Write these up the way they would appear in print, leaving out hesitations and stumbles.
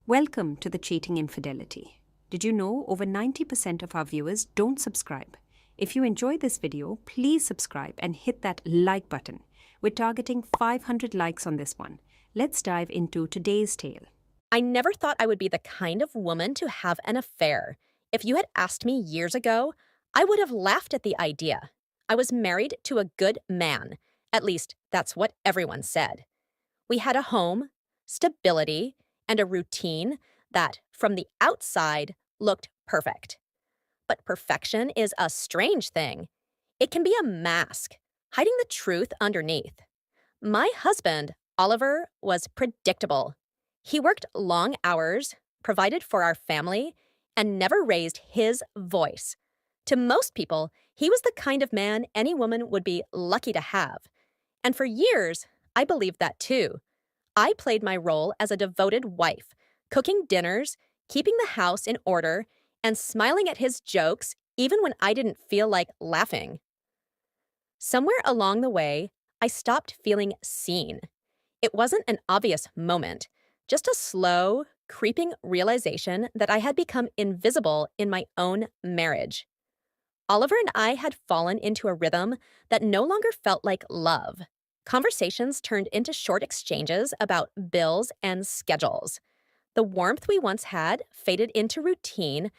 Welcome to the Cheating Infidelity. Did you know over 90% of our viewers don't subscribe? If you enjoyed this video, please subscribe and hit that like button. We're targeting 500 likes on this one. Let's dive into today's tale. I never thought I would be the kind of woman to have an affair. If you had asked me years ago, I would have laughed at the idea. I was married to a good man. At least, that's what everyone said. We had a home, stability, and a routine that, from the outside, looked perfect. But perfection is a strange thing. It can be a mask, hiding the truth underneath. My husband, Oliver, was predictable. He worked long hours, provided for our family, and never raised his voice. To most people, he was the kind of man any woman would be lucky to have. And for years, I believed that too. I played my role as a devoted wife, cooking dinners, keeping the house in order, and smiling at his jokes even when I didn't feel like laughing. Somewhere along the way, I stopped feeling seen. It wasn't an obvious moment, just a slow, creeping realization that I had become invisible in my own marriage. Oliver and I had fallen into a rhythm that no longer felt like love. Conversations turned into short exchanges about bills and schedules. The warmth we once had faded into routine,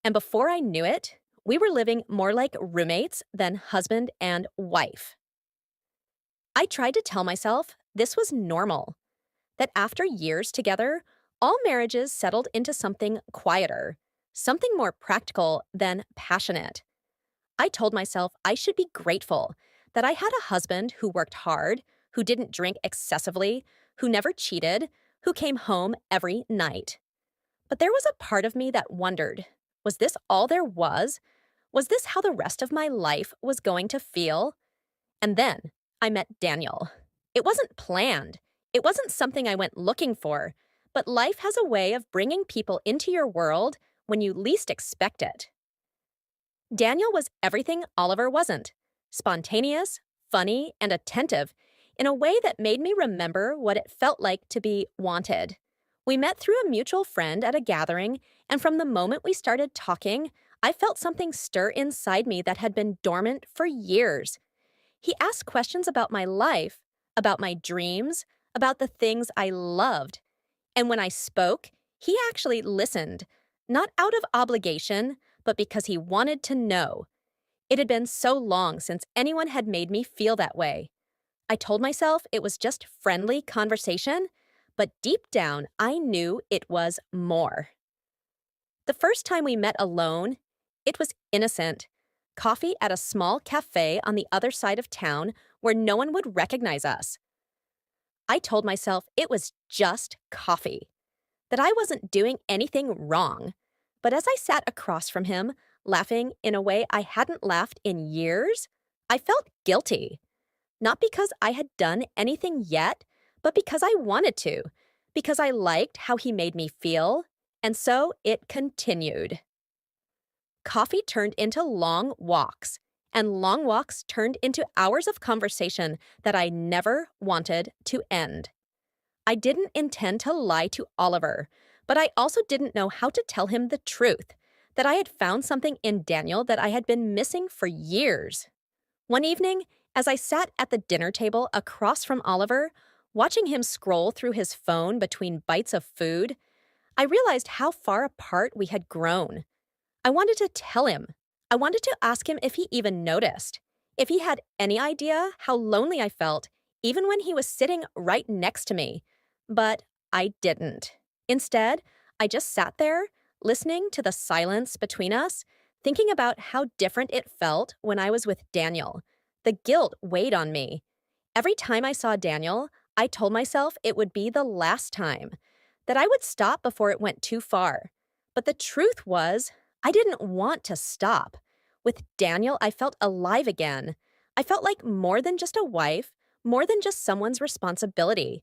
and before I knew it, we were living more like roommates than husband and wife. I tried to tell myself this was normal, that after years together, all marriages settled into something quieter, something more practical than passionate. I told myself I should be grateful that I had a husband who worked hard, who didn't drink excessively, who never cheated, who came home every night. But there was a part of me that wondered, was this all there was? Was this how the rest of my life was going to feel? And then I met Daniel. It wasn't planned. It wasn't something I went looking for, but life has a way of bringing people into your world when you least expect it. Daniel was everything Oliver wasn't: spontaneous, funny, and attentive in a way that made me remember what it felt like to be wanted. We met through a mutual friend at a gathering, and from the moment we started talking, I felt something stir inside me that had been dormant for years. He asked questions about my life, about my dreams, about the things I loved. And when I spoke, he actually listened, not out of obligation, but because he wanted to know. It had been so long since anyone had made me feel that way. I told myself it was just friendly conversation, but deep down, I knew it was more. The first time we met alone, it was innocent. Coffee at a small cafe on the other side of town where no one would recognize us. I told myself it was just coffee, that I wasn't doing anything wrong. But as I sat across from him, laughing in a way I hadn't laughed in years, I felt guilty. Not because I had done anything yet, but because I wanted to, because I liked how he made me feel, and so it continued. Coffee turned into long walks, and long walks turned into hours of conversation that I never wanted to end. I didn't intend to lie to Oliver, but I also didn't know how to tell him the truth, that I had found something in Daniel that I had been missing for years. One evening, as I sat at the dinner table across from Oliver, watching him scroll through his phone between bites of food, I realized how far apart we had grown. I wanted to tell him. I wanted to ask him if he even noticed, if he had any idea how lonely I felt, even when he was sitting right next to me. But I didn't. Instead, I just sat there, listening to the silence between us, thinking about how different it felt when I was with Daniel. The guilt weighed on me. Every time I saw Daniel, I told myself it would be the last time, that I would stop before it went too far. But the truth was, I didn't want to stop. With Daniel, I felt alive again. I felt like more than just a wife, more than just someone's responsibility.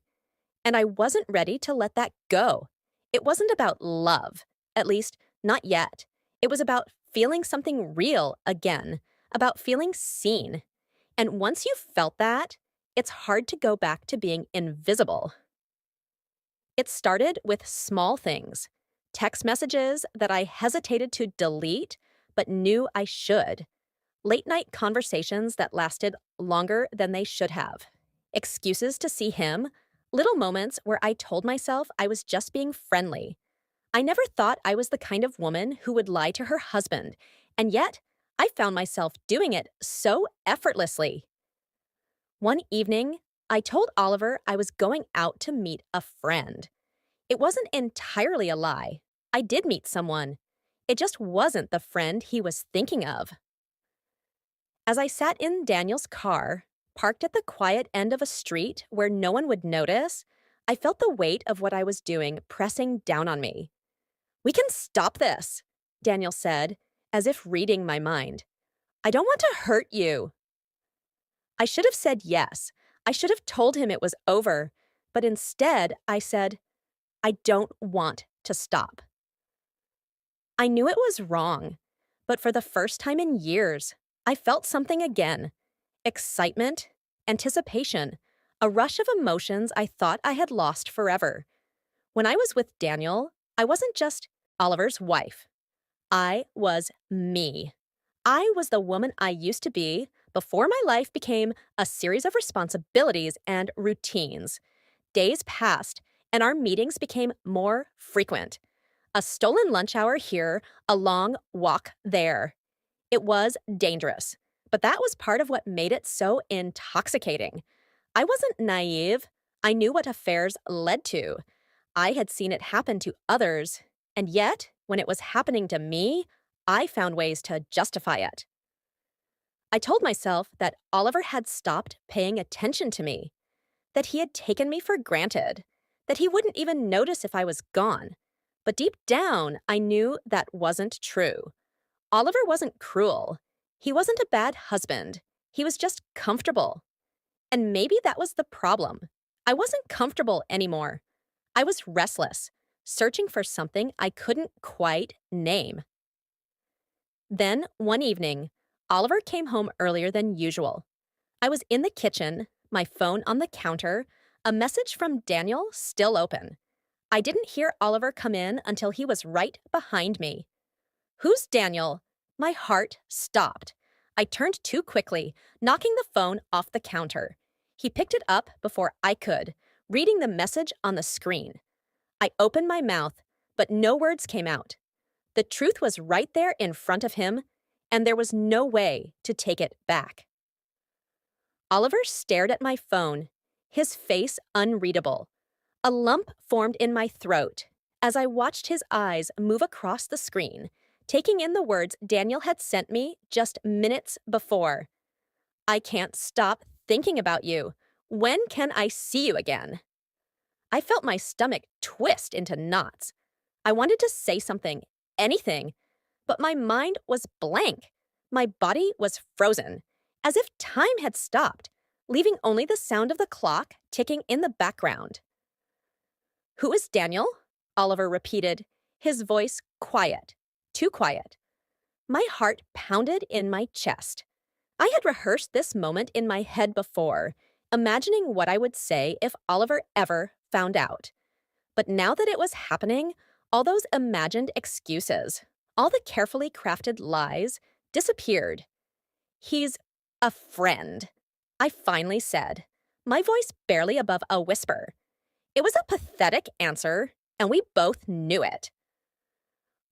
And I wasn't ready to let that go. It wasn't about love, at least not yet. It was about feeling something real again, about feeling seen. And once you've felt that, it's hard to go back to being invisible. It started with small things, text messages that I hesitated to delete but knew I should, late night conversations that lasted longer than they should have, excuses to see him, little moments where I told myself I was just being friendly. I never thought I was the kind of woman who would lie to her husband, and yet I found myself doing it so effortlessly. One evening, I told Oliver I was going out to meet a friend. It wasn't entirely a lie. I did meet someone. It just wasn't the friend he was thinking of. As I sat in Daniel's car, parked at the quiet end of a street where no one would notice, I felt the weight of what I was doing pressing down on me. "We can stop this," Daniel said, as if reading my mind. "I don't want to hurt you." I should have said yes. I should have told him it was over. But instead, I said, "I don't want to stop." I knew it was wrong, but for the first time in years, I felt something again. Excitement, anticipation, a rush of emotions I thought I had lost forever. When I was with Daniel, I wasn't just Oliver's wife. I was me. I was the woman I used to be before my life became a series of responsibilities and routines. Days passed, and our meetings became more frequent. A stolen lunch hour here, a long walk there. It was dangerous, but that was part of what made it so intoxicating. I wasn't naive. I knew what affairs led to. I had seen it happen to others, and yet, when it was happening to me, I found ways to justify it. I told myself that Oliver had stopped paying attention to me, that he had taken me for granted, that he wouldn't even notice if I was gone. But deep down, I knew that wasn't true. Oliver wasn't cruel. He wasn't a bad husband. He was just comfortable. And maybe that was the problem. I wasn't comfortable anymore. I was restless, searching for something I couldn't quite name. Then, one evening, Oliver came home earlier than usual. I was in the kitchen, my phone on the counter, a message from Daniel still open. I didn't hear Oliver come in until he was right behind me. "Who's Daniel?" My heart stopped. I turned too quickly, knocking the phone off the counter. He picked it up before I could, reading the message on the screen. I opened my mouth, but no words came out. The truth was right there in front of him, and there was no way to take it back. Oliver stared at my phone, his face unreadable. A lump formed in my throat as I watched his eyes move across the screen, taking in the words Daniel had sent me just minutes before. "I can't stop thinking about you. When can I see you again?" I felt my stomach twist into knots. I wanted to say something, anything, but my mind was blank. My body was frozen, as if time had stopped, leaving only the sound of the clock ticking in the background. "Who is Daniel?" Oliver repeated, his voice quiet, too quiet. My heart pounded in my chest. I had rehearsed this moment in my head before, imagining what I would say if Oliver ever found out. But now that it was happening, all those imagined excuses, all the carefully crafted lies, disappeared. "He's a friend," I finally said, my voice barely above a whisper. It was a pathetic answer, and we both knew it.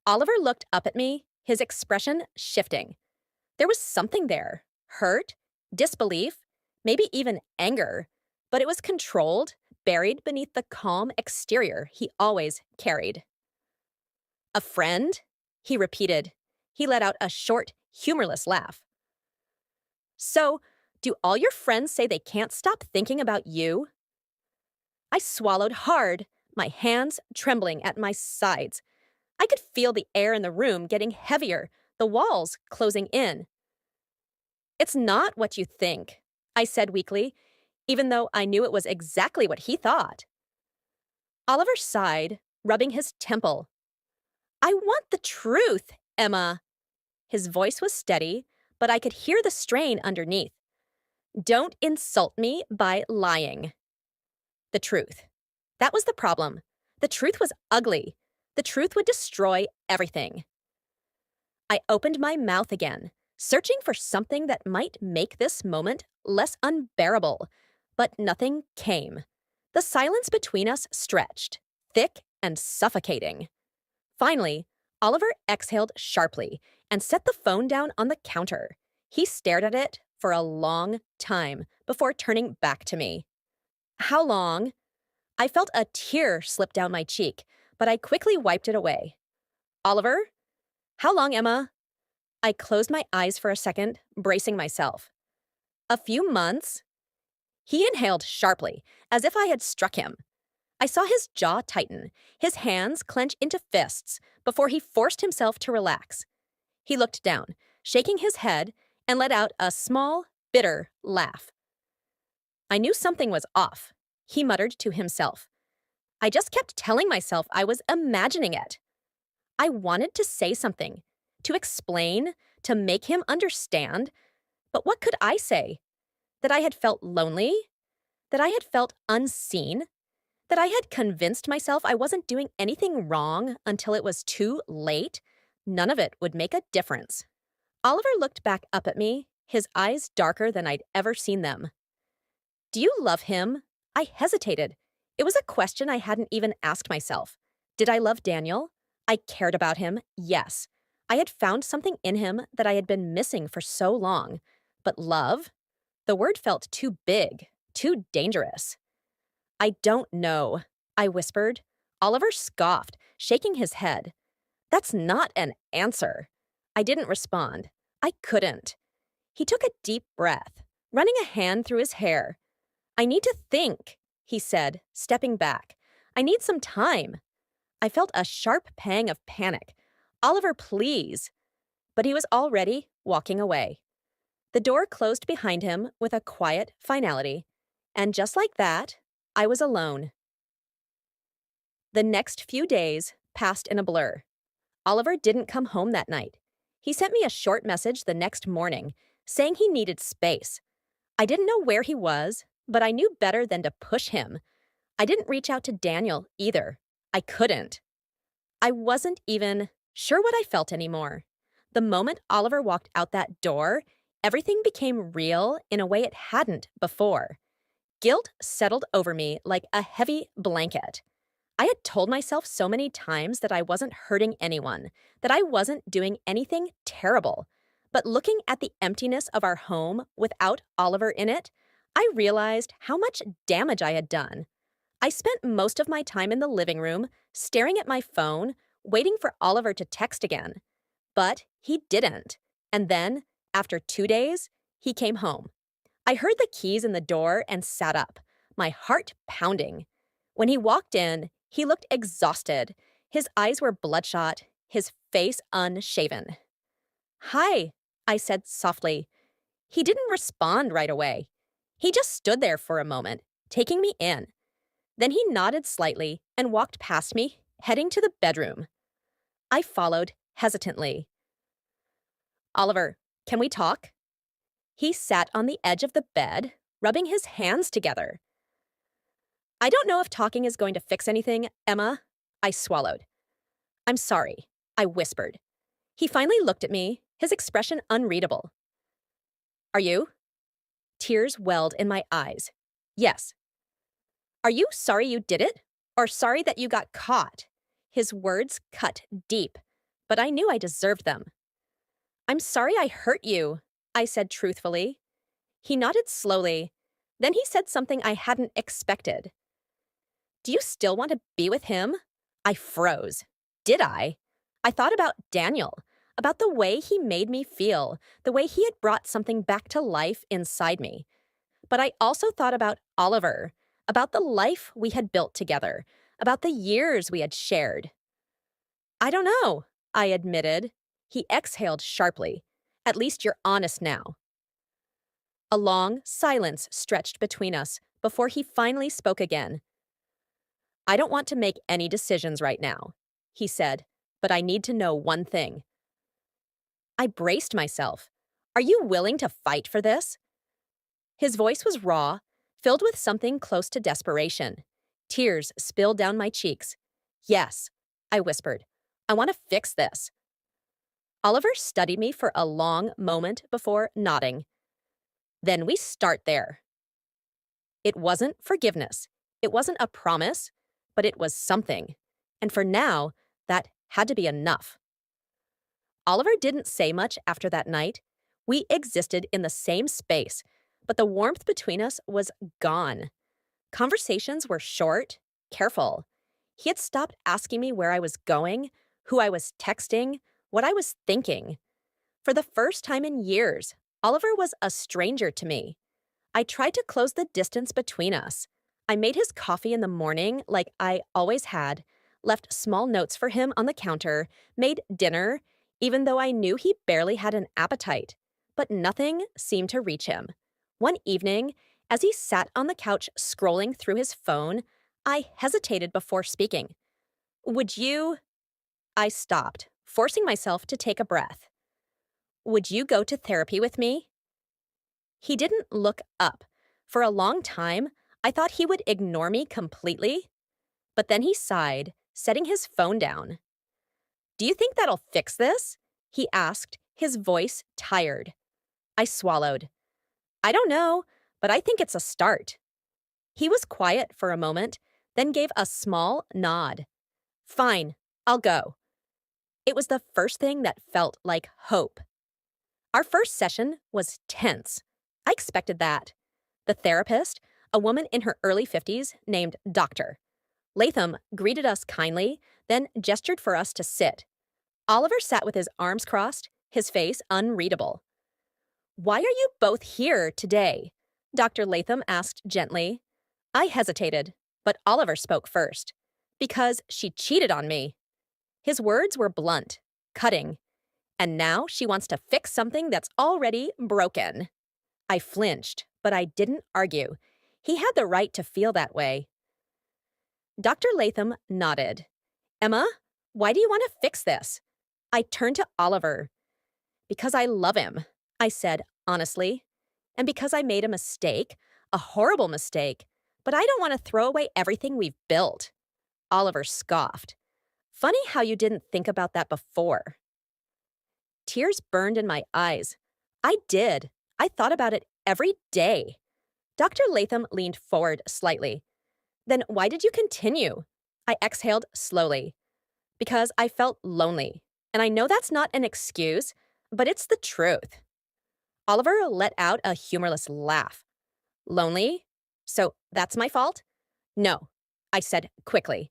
Oliver looked up at me, his expression shifting. There was something there, hurt, disbelief, maybe even anger, but it was controlled, buried beneath the calm exterior he always carried. "A friend?" he repeated. He let out a short, humorless laugh. "So, do all your friends say they can't stop thinking about you?" I swallowed hard, my hands trembling at my sides. I could feel the air in the room getting heavier, the walls closing in. "It's not what you think," I said weakly, even though I knew it was exactly what he thought. Oliver sighed, rubbing his temple. "I want the truth, Emma." His voice was steady, but I could hear the strain underneath. "Don't insult me by lying." The truth. That was the problem. The truth was ugly. The truth would destroy everything. I opened my mouth again, searching for something that might make this moment less unbearable, but nothing came. The silence between us stretched, thick and suffocating. Finally, Oliver exhaled sharply and set the phone down on the counter. He stared at it for a long time before turning back to me. How long? I felt a tear slip down my cheek, but I quickly wiped it away. Oliver? How long, Emma? I closed my eyes for a second, bracing myself. A few months? He inhaled sharply, as if I had struck him. I saw his jaw tighten, his hands clench into fists, before he forced himself to relax. He looked down, shaking his head, and let out a small, bitter laugh. I knew something was off, he muttered to himself. I just kept telling myself I was imagining it. I wanted to say something, to explain, to make him understand, but what could I say? That I had felt lonely? That I had felt unseen? That I had convinced myself I wasn't doing anything wrong until it was too late? None of it would make a difference. Oliver looked back up at me, his eyes darker than I'd ever seen them. Do you love him? I hesitated. It was a question I hadn't even asked myself. Did I love Daniel? I cared about him, yes. I had found something in him that I had been missing for so long. But love? The word felt too big, too dangerous. I don't know, I whispered. Oliver scoffed, shaking his head. That's not an answer. I didn't respond. I couldn't. He took a deep breath, running a hand through his hair. I need to think, he said, stepping back. I need some time. I felt a sharp pang of panic. Oliver, please. But he was already walking away. The door closed behind him with a quiet finality. And just like that, I was alone. The next few days passed in a blur. Oliver didn't come home that night. He sent me a short message the next morning, saying he needed space. I didn't know where he was, but I knew better than to push him. I didn't reach out to Daniel either. I couldn't. I wasn't even sure what I felt anymore. The moment Oliver walked out that door, everything became real in a way it hadn't before. Guilt settled over me like a heavy blanket. I had told myself so many times that I wasn't hurting anyone, that I wasn't doing anything terrible. But looking at the emptiness of our home without Oliver in it, I realized how much damage I had done. I spent most of my time in the living room, staring at my phone, waiting for Oliver to text again. But he didn't. And then, after 2 days, he came home. I heard the keys in the door and sat up, my heart pounding. When he walked in, he looked exhausted. His eyes were bloodshot, his face unshaven. Hi, I said softly. He didn't respond right away. He just stood there for a moment, taking me in. Then he nodded slightly and walked past me, heading to the bedroom. I followed hesitantly. Oliver, can we talk? He sat on the edge of the bed, rubbing his hands together. I don't know if talking is going to fix anything, Emma. I swallowed. I'm sorry, I whispered. He finally looked at me, his expression unreadable. Are you? Tears welled in my eyes. Yes. Are you sorry you did it? Or sorry that you got caught? His words cut deep, but I knew I deserved them. I'm sorry I hurt you, I said truthfully. He nodded slowly. Then he said something I hadn't expected. Do you still want to be with him? I froze. Did I? I thought about Daniel, about the way he made me feel, the way he had brought something back to life inside me. But I also thought about Oliver, about the life we had built together, about the years we had shared. I don't know, I admitted. He exhaled sharply. At least you're honest now. A long silence stretched between us before he finally spoke again. I don't want to make any decisions right now, he said, but I need to know one thing. I braced myself. Are you willing to fight for this? His voice was raw, filled with something close to desperation. Tears spilled down my cheeks. Yes, I whispered. I want to fix this. Oliver studied me for a long moment before nodding. Then we start there. It wasn't forgiveness. It wasn't a promise, but it was something. And for now, that had to be enough. Oliver didn't say much after that night. We existed in the same space, but the warmth between us was gone. Conversations were short, careful. He had stopped asking me where I was going, who I was texting, what I was thinking. For the first time in years, Oliver was a stranger to me. I tried to close the distance between us. I made his coffee in the morning like I always had, left small notes for him on the counter, made dinner, even though I knew he barely had an appetite. But nothing seemed to reach him. One evening, as he sat on the couch scrolling through his phone, I hesitated before speaking. Would you? I stopped, forcing myself to take a breath. Would you go to therapy with me? He didn't look up. For a long time, I thought he would ignore me completely. But then he sighed, setting his phone down. Do you think that'll fix this? He asked, his voice tired. I swallowed. I don't know, but I think it's a start. He was quiet for a moment, then gave a small nod. Fine, I'll go. It was the first thing that felt like hope. Our first session was tense. I expected that. The therapist, a woman in her early 50s named Dr. Latham, greeted us kindly, then gestured for us to sit. Oliver sat with his arms crossed, his face unreadable. Why are you both here today? Dr. Latham asked gently. I hesitated, but Oliver spoke first. Because she cheated on me. His words were blunt, cutting. And now she wants to fix something that's already broken. I flinched, but I didn't argue. He had the right to feel that way. Dr. Latham nodded. Emma, why do you want to fix this? I turned to Oliver. Because I love him, I said honestly. And because I made a mistake, a horrible mistake, but I don't want to throw away everything we've built. Oliver scoffed. Funny how you didn't think about that before. Tears burned in my eyes. I did. I thought about it every day. Dr. Latham leaned forward slightly. Then why did you continue? I exhaled slowly. Because I felt lonely. And I know that's not an excuse, but it's the truth. Oliver let out a humorless laugh. Lonely? So that's my fault? No, I said quickly.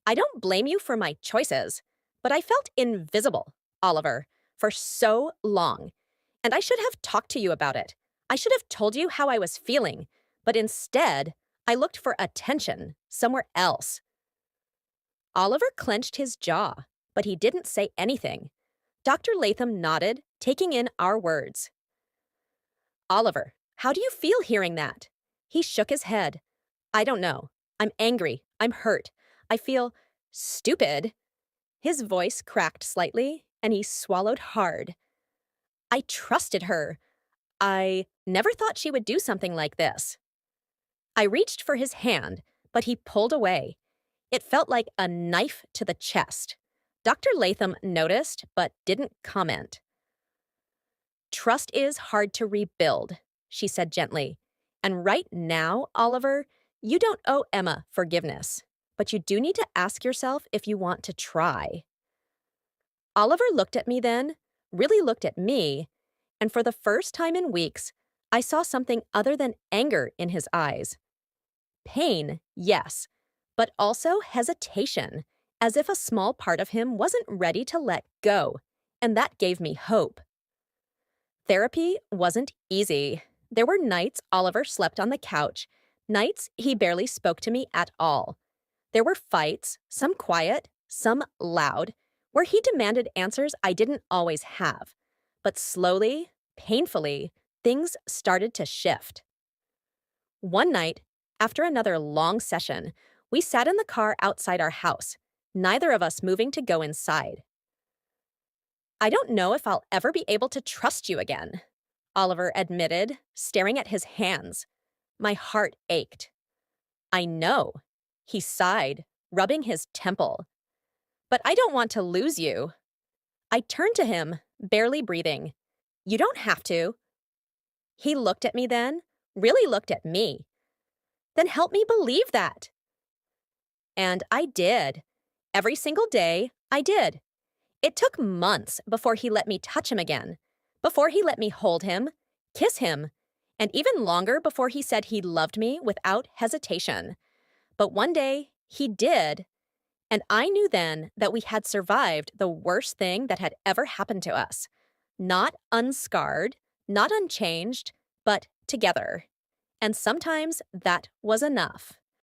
I don't blame you for my choices, but I felt invisible, Oliver, for so long. And I should have talked to you about it. I should have told you how I was feeling, but instead, I looked for attention somewhere else. Oliver clenched his jaw, but he didn't say anything. Dr. Latham nodded, taking in our words. Oliver, how do you feel hearing that? He shook his head. I don't know. I'm angry. I'm hurt. I feel stupid. His voice cracked slightly, and he swallowed hard. I trusted her. I never thought she would do something like this. I reached for his hand, but he pulled away. It felt like a knife to the chest. Dr. Latham noticed, but didn't comment. Trust is hard to rebuild, she said gently. And right now, Oliver, you don't owe Emma forgiveness, but you do need to ask yourself if you want to try. Oliver looked at me then, really looked at me, and for the first time in weeks, I saw something other than anger in his eyes. Pain, yes, but also hesitation, as if a small part of him wasn't ready to let go, and that gave me hope. Therapy wasn't easy. There were nights Oliver slept on the couch, nights he barely spoke to me at all. There were fights, some quiet, some loud, where he demanded answers I didn't always have. But slowly, painfully, things started to shift. One night, after another long session, we sat in the car outside our house, neither of us moving to go inside. I don't know if I'll ever be able to trust you again, Oliver admitted, staring at his hands. My heart ached. I know, he sighed, rubbing his temple. But I don't want to lose you. I turned to him, barely breathing. You don't have to. He looked at me then, really looked at me. Then help me believe that. And I did. Every single day, I did. It took months before he let me touch him again, before he let me hold him, kiss him, and even longer before he said he loved me without hesitation. But one day, he did, and I knew then that we had survived the worst thing that had ever happened to us. Not unscarred, not unchanged, but together. And sometimes that was enough.